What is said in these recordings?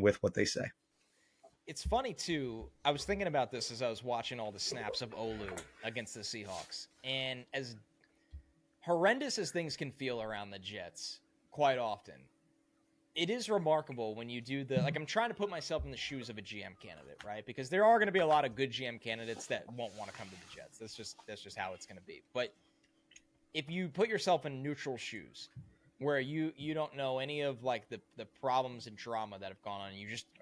with what they say. It's funny, too. I was thinking about this as I was watching all the snaps of Olu against the Seahawks. And as horrendous as things can feel around the Jets quite often, it is remarkable when you do I'm trying to put myself in the shoes of a GM candidate, right? Because there are going to be a lot of good GM candidates that won't want to come to the Jets. That's just how it's going to be. But if you put yourself in neutral shoes, where you don't know any of like the problems and drama that have gone on,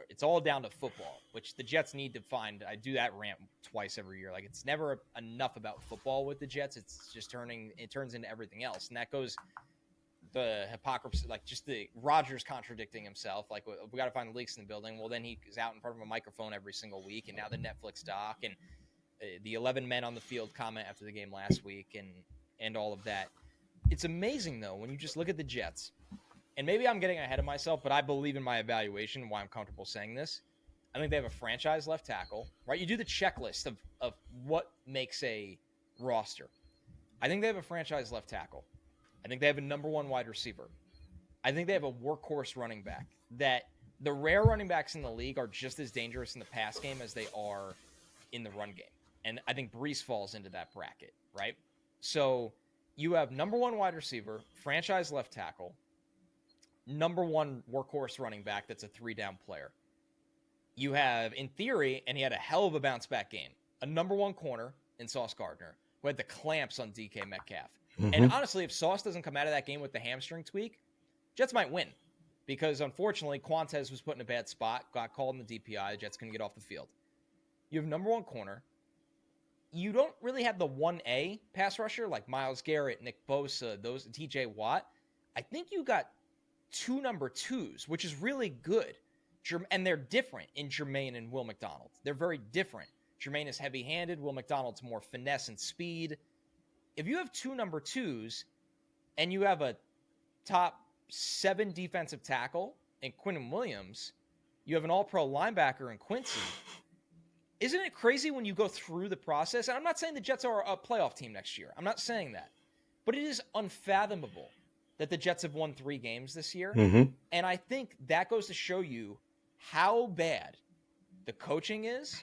it's all down to football, which the Jets need to find. I do that rant twice every year. Like, it's never enough about football with the Jets. It's just turns into everything else, and that goes the hypocrisy, like just the Rodgers contradicting himself. Like, we got to find the leaks in the building. Well, then he is out in front of a microphone every single week, and now the Netflix doc and the 11 men on the field comment after the game last week, and all of that. It's amazing, though, when you just look at the Jets, and maybe I'm getting ahead of myself, but I believe in my evaluation and why I'm comfortable saying this. I think they have a franchise left tackle, right? You do the checklist of what makes a roster. I think they have a franchise left tackle. I think they have a number one wide receiver. I think they have a workhorse running back, that the rare running backs in the league are just as dangerous in the pass game as they are in the run game. And I think Brees falls into that bracket, right? So you have number one wide receiver, franchise left tackle, number one workhorse running back that's a 3-down player. You have, in theory, and he had a hell of a bounce back game, a number one corner in Sauce Gardner who had the clamps on DK Metcalf. Mm-hmm. And honestly, if Sauce doesn't come out of that game with the hamstring tweak, Jets might win, because unfortunately Quantez was put in a bad spot, got called in the DPI, the Jets couldn't get off the field. You have number one corner. You don't really have the 1A pass rusher like Myles Garrett, Nick Bosa, those TJ Watt. I think you got two number twos, which is really good. And they're different in Jermaine and Will McDonald. They're very different. Jermaine is heavy-handed. Will McDonald's more finesse and speed. If you have two number twos and you have a top 7 defensive tackle in Quinnen Williams, you have an all-pro linebacker in Quincy. Isn't it crazy when you go through the process? And I'm not saying the Jets are a playoff team next year. I'm not saying that. But it is unfathomable that the Jets have won 3 games this year. Mm-hmm. And I think that goes to show you how bad the coaching is,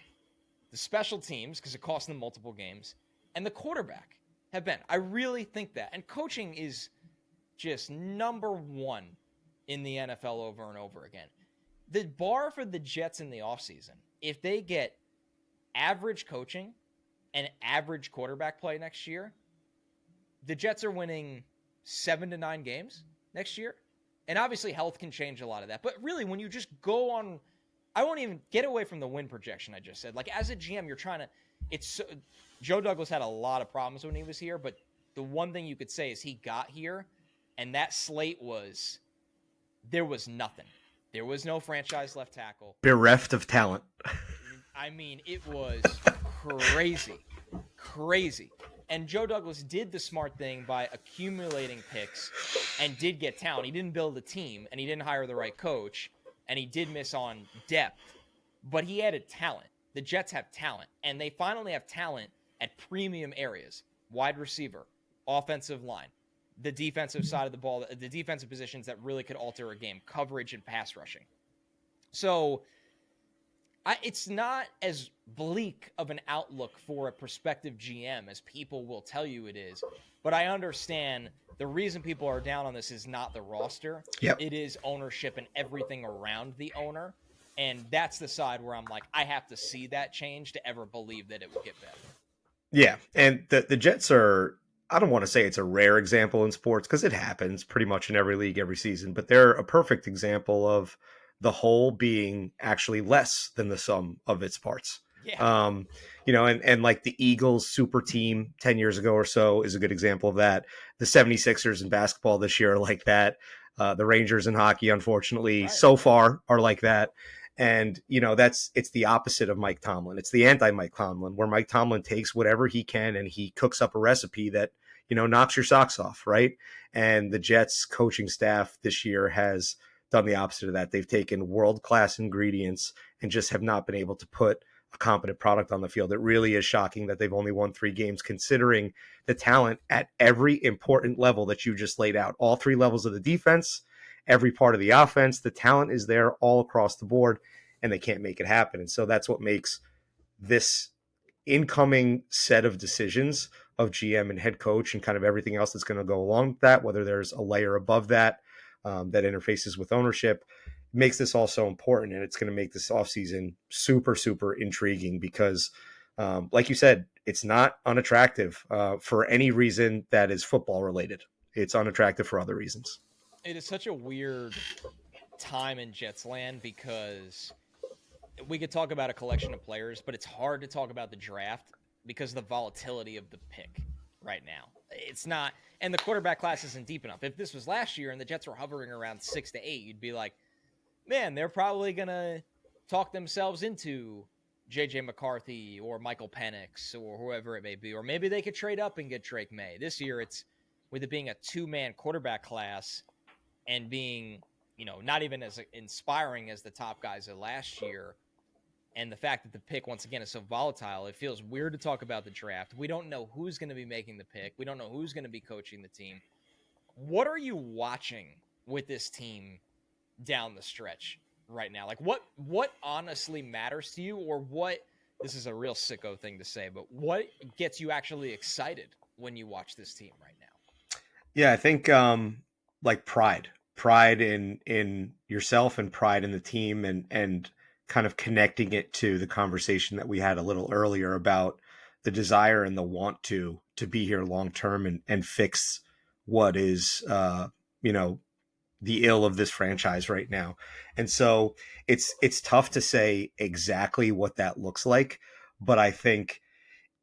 the special teams, because it cost them multiple games, and the quarterback have been. I really think that. And coaching is just number one in the NFL over and over again. The bar for the Jets in the offseason, if they get average coaching and average quarterback play next year, the Jets are winning 7 to 9 games next year. And obviously health can change a lot of that. But really, when you just go on, I won't even get away from the win projection I just said. Like, as a GM, you're trying to, Joe Douglas had a lot of problems when he was here, but the one thing you could say is he got here, and that slate there was nothing. There was no franchise left tackle. Bereft of talent. I mean, it was crazy. And Joe Douglas did the smart thing by accumulating picks and did get talent. He didn't build a team, and he didn't hire the right coach, and he did miss on depth, but he added talent. The Jets have talent, and they finally have talent at premium areas: wide receiver, offensive line, the defensive side of the ball, the defensive positions that really could alter a game, coverage and pass rushing. So it's not as bleak of an outlook for a prospective GM as people will tell you it is, but I understand the reason people are down on this is not the roster. Yep. It is ownership and everything around the owner. And that's the side where I'm like, I have to see that change to ever believe that it would get better. Yeah. And the Jets are, I don't want to say it's a rare example in sports, because it happens pretty much in every league every season, but they're a perfect example of the whole being actually less than the sum of its parts. Yeah. And like the Eagles super team 10 years ago or so is a good example of that. The 76ers in basketball this year are like that. The Rangers in hockey, unfortunately, so far are like that. And, it's the opposite of Mike Tomlin. It's the anti-Mike Tomlin, where Mike Tomlin takes whatever he can and he cooks up a recipe that, knocks your socks off, right? And the Jets coaching staff this year has done the opposite of that. They've taken world-class ingredients and just have not been able to put a competent product on the field. It really is shocking that they've only won 3 games, considering the talent at every important level that you just laid out, all 3 levels of the defense every part of the offense. The talent is there all across the board, and they can't make it happen. And so that's what makes this incoming set of decisions of GM and head coach and kind of everything else that's going to go along with that, whether there's a layer above that that interfaces with ownership, makes this all so important. And it's going to make this offseason super, super intriguing because, like you said, it's not unattractive for any reason that is football related. It's unattractive for other reasons. It is such a weird time in Jets land because we could talk about a collection of players, but it's hard to talk about the draft because of the volatility of the pick right now. It's not, and the quarterback class isn't deep enough. If this was last year and the Jets were hovering around 6 to 8, you'd be like, man, they're probably going to talk themselves into J.J. McCarthy or Michael Penix or whoever it may be. Or maybe they could trade up and get Drake May. This year, it's with it being a two-man quarterback class and being, not even as inspiring as the top guys of last year, and the fact that the pick, once again, is so volatile, it feels weird to talk about the draft. We don't know who's going to be making the pick. We don't know who's going to be coaching the team. What are you watching with this team down the stretch right now? Like, what honestly matters to you, or what, this is a real sicko thing to say, but what gets you actually excited when you watch this team right now? Yeah, I think like pride in yourself and pride in the team and kind of connecting it to the conversation that we had a little earlier about the desire and the want to be here long term and fix what is the ill of this franchise right now. And so it's tough to say exactly what that looks like, but I think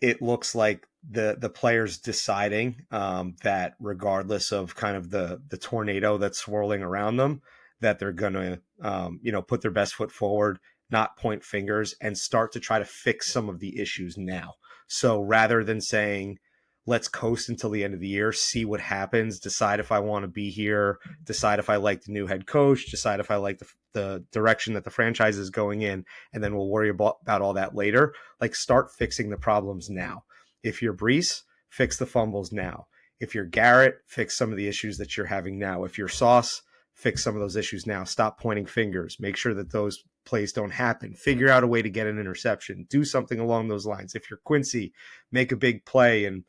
it looks like the players deciding that regardless of kind of the tornado that's swirling around them, that they're going to put their best foot forward, not point fingers, and start to try to fix some of the issues now. So rather than saying, let's coast until the end of the year, see what happens, decide if I want to be here, decide if I like the new head coach, decide if I like the direction that the franchise is going in, and then we'll worry about all that later. Like, start fixing the problems now. If you're Brees, fix the fumbles now. If you're Garrett, fix some of the issues that you're having now. If you're Sauce, fix some of those issues now. Stop pointing fingers. Make sure that those plays don't happen. Figure out a way to get an interception. Do something along those lines. If you're Quincy, make a big play and,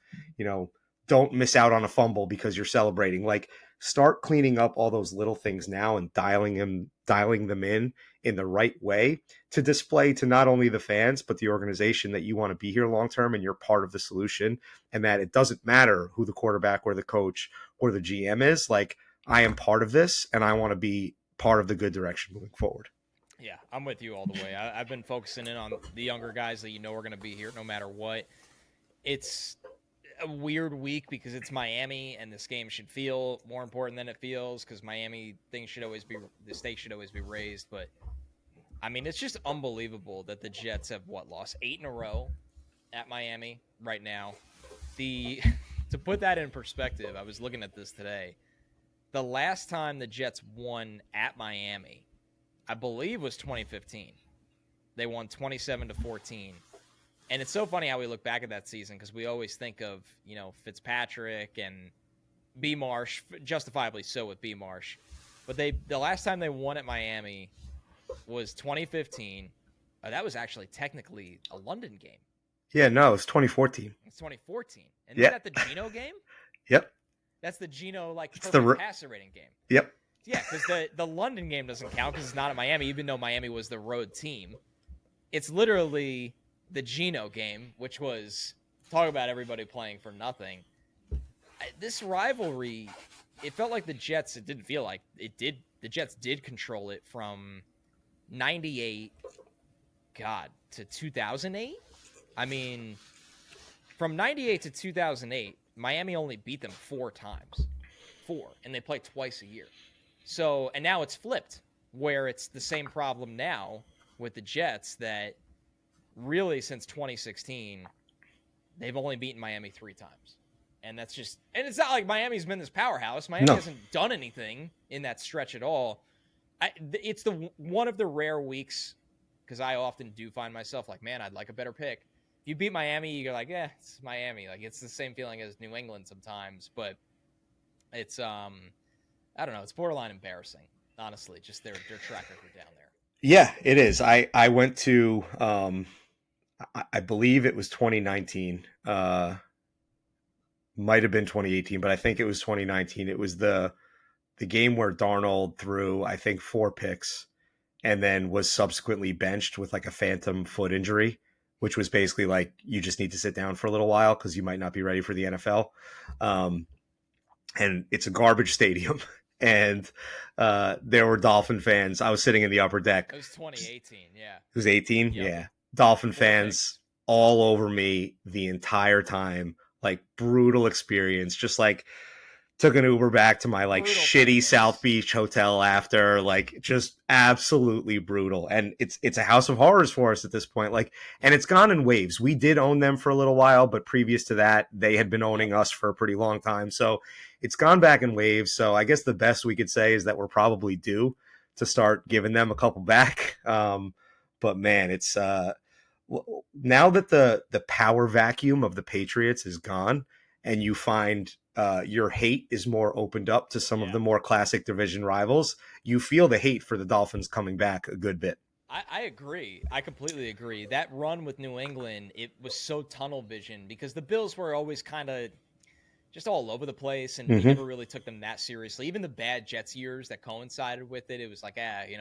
don't miss out on a fumble because you're celebrating. Like, start cleaning up all those little things now and dialing them in the right way to display to not only the fans, but the organization that you want to be here long term and you're part of the solution, and that it doesn't matter who the quarterback or the coach or the GM is. Like, I am part of this and I want to be part of the good direction moving forward. Yeah, I'm with you all the way. I've been focusing in on the younger guys that are going to be here no matter what. It's a weird week because it's Miami and this game should feel more important than it feels because Miami the stakes should always be raised. But I mean, it's just unbelievable that the Jets have lost 8 in a row at Miami right now. To put that in perspective, I was looking at this today. The last time the Jets won at Miami, I believe, was 2015. They won 27-14. And it's so funny how we look back at that season because we always think of, Fitzpatrick and B. Marsh, justifiably so with B. Marsh. But the last time they won at Miami was 2015. That was actually technically a London game. Yeah, no, it's 2014. It's 2014. And then at the Geno game? Yep. That's the Geno, perfect passer rating game. Yep. Yeah, because the London game doesn't count because it's not at Miami, even though Miami was the road team. It's literally the Geno game, which was, talk about everybody playing for nothing. This rivalry, it felt like the Jets, it didn't feel like it did. The Jets did control it from 98, to 2008. I mean, from 98 to 2008, Miami only beat them 4 times. 4. And they play twice a year. So, and now it's flipped, where it's the same problem now with the Jets that really since 2016, they've only beaten Miami 3 times. And that's just, and it's not like Miami's been this powerhouse. Miami hasn't done anything in that stretch at all. It's one of the rare weeks, because I often do find myself like, man, I'd like a better pick. If you beat Miami, you're like, it's Miami. Like, it's the same feeling as New England sometimes, but it's, I don't know. It's borderline embarrassing, honestly. Just their track record down there. Yeah, it is. I went to I believe it was 2019. Might have been 2018, but I think it was 2019. It was the game where Darnold threw, I think, 4 picks and then was subsequently benched with like a phantom foot injury, which was basically like you just need to sit down for a little while because you might not be ready for the NFL. Um, and it's a garbage stadium. And there were Dolphin fans. I was sitting in the upper deck. It was 2018, yeah. It was 18? Yep. Yeah. Dolphin 4 fans picks. all over me the entire time. Like brutal experience. Just like took an Uber back to my like Brutal shitty fandoms. South Beach hotel after, like just absolutely brutal. And it's a house of horrors for us at this point. Like, and it's gone in waves. We did own them for a little while, but previous to that, they had been owning us for a pretty long time. So it's gone back in waves. So I guess the best we could say is that we're probably due to start giving them a couple back. But man, it's now that the power vacuum of the Patriots is gone, and you find your hate is more opened up to some of the more classic division rivals, you feel the hate for the Dolphins coming back a good bit. I agree. I completely agree. That run with New England, it was so tunnel vision because the Bills were always kind of just all over the place, and we never really took them that seriously. Even the bad Jets years that coincided with it, it was like,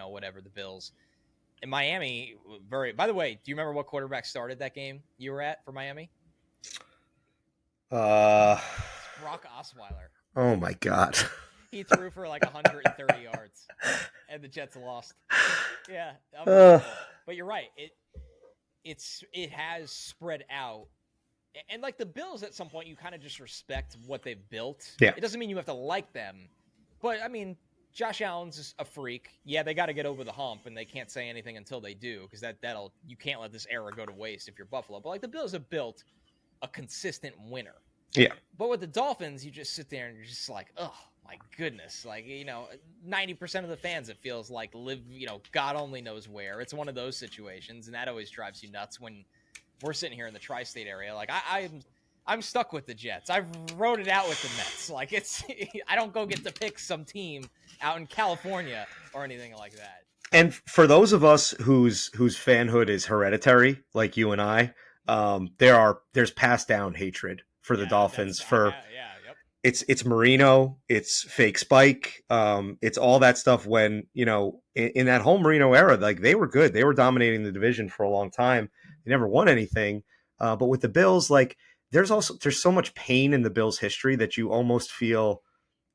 whatever, the Bills. In Miami, by the way, do you remember what quarterback started that game you were at for Miami? Brock Osweiler. Oh my God. He threw for like 130 yards, and the Jets lost. Yeah, but you're right. It has spread out, and like the Bills, at some point, you kind of just respect what they've built. Yeah. It doesn't mean you have to like them, but I mean, Josh Allen's a freak. Yeah, they got to get over the hump, and they can't say anything until they do, because you can't let this era go to waste if you're Buffalo. But like the Bills have built a consistent winner. Yeah. But with the Dolphins, you just sit there and you're just like, oh my goodness. Like, 90% of the fans, it feels like, live, God only knows where. It's one of those situations, and that always drives you nuts when we're sitting here in the tri-state area. Like, I'm stuck with the Jets. I've wrote it out with the Mets. Like, I don't go get to pick some team out in California or anything like that. And for those of us whose fanhood is hereditary, like you and I, there's passed down hatred for the Dolphins it's Marino, it's fake Spike, it's all that stuff. When in that whole Marino era, like they were good, they were dominating the division for a long time. They never won anything, but with the Bills, like there's so much pain in the Bills' history that you almost feel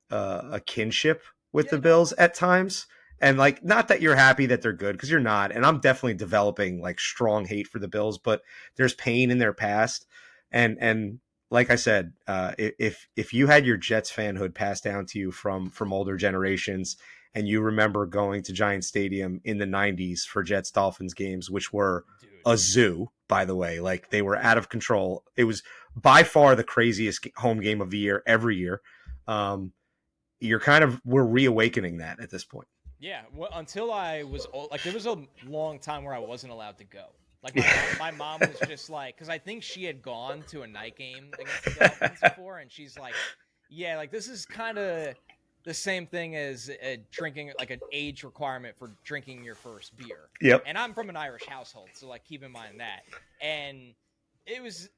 a kinship with the Bills at times. And like, not that you're happy that they're good, because you're not. And I'm definitely developing like strong hate for the Bills, but there's pain in their past. And like I said, if you had your Jets fanhood passed down to you from older generations, and you remember going to Giant Stadium in the 90s for Jets Dolphins games, which were a zoo, by the way, like they were out of control. It was by far the craziest home game of the year every year. We're reawakening that at this point. Yeah, until I was old, like there was a long time where I wasn't allowed to go. Like my mom was just like, because I think she had gone to a night game against the Dolphins before, and she's like, yeah, like this is kind of the same thing as drinking, like an age requirement for drinking your first beer. Yep. And I'm from an Irish household, so like keep in mind that. And it was,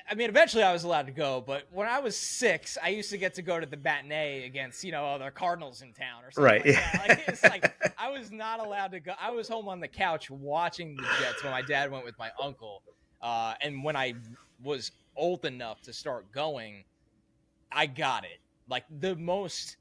I mean, eventually I was allowed to go, but when I was 6, I used to get to go to the matinee against, the Cardinals in town or something. Right. Like that. Like, it's like I was not allowed to go. I was home on the couch watching the Jets when my dad went with my uncle. And when I was old enough to start going, I got it. Like the most,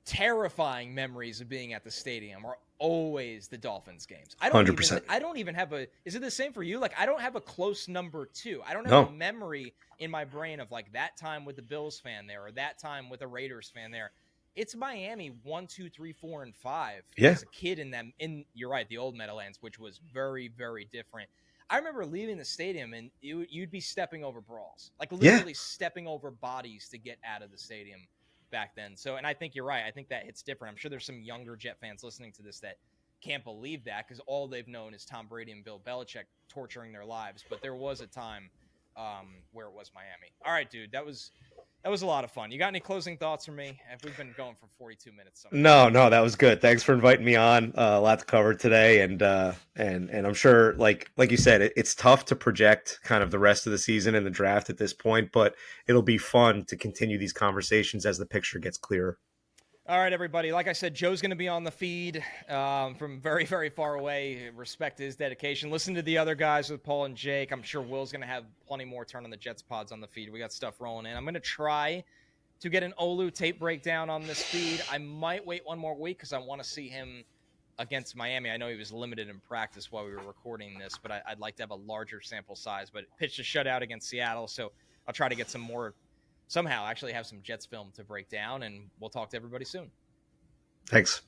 terrifying memories of being at the stadium are always the Dolphins games. I don't even have is it the same for you? Like I don't have a close number 2. I don't have a memory in my brain of like that time with the Bills fan there or that time with a Raiders fan there. It's Miami 1, 2, 3, 4, and 5. Yeah. As a kid you're right, the old Meadowlands, which was very, very different. I remember leaving the stadium and you'd be stepping over brawls, like literally stepping over bodies to get out of the stadium back then. So, and I think you're right. I think that hits different. I'm sure there's some younger Jet fans listening to this that can't believe that because all they've known is Tom Brady and Bill Belichick torturing their lives. But there was a time where it was Miami. All right, dude, that was a lot of fun. You got any closing thoughts for me? We've been going for 42 minutes somehow. No, that was good. Thanks for inviting me on. A lot to cover today, and I'm sure, like you said, it's tough to project kind of the rest of the season and the draft at this point, but it'll be fun to continue these conversations as the picture gets clearer. All right, everybody. Like I said, Joe's going to be on the feed from very, very far away. Respect his dedication. Listen to the other guys with Paul and Jake. I'm sure Will's going to have plenty more Turn on the Jets pods on the feed. We got stuff rolling in. I'm going to try to get an Olu tape breakdown on this feed. I might wait one more week because I want to see him against Miami. I know he was limited in practice while we were recording this, but I'd like to have a larger sample size. But pitched a shutout against Seattle, so I'll try to get some more – somehow actually have some Jets film to break down, and we'll talk to everybody soon. Thanks.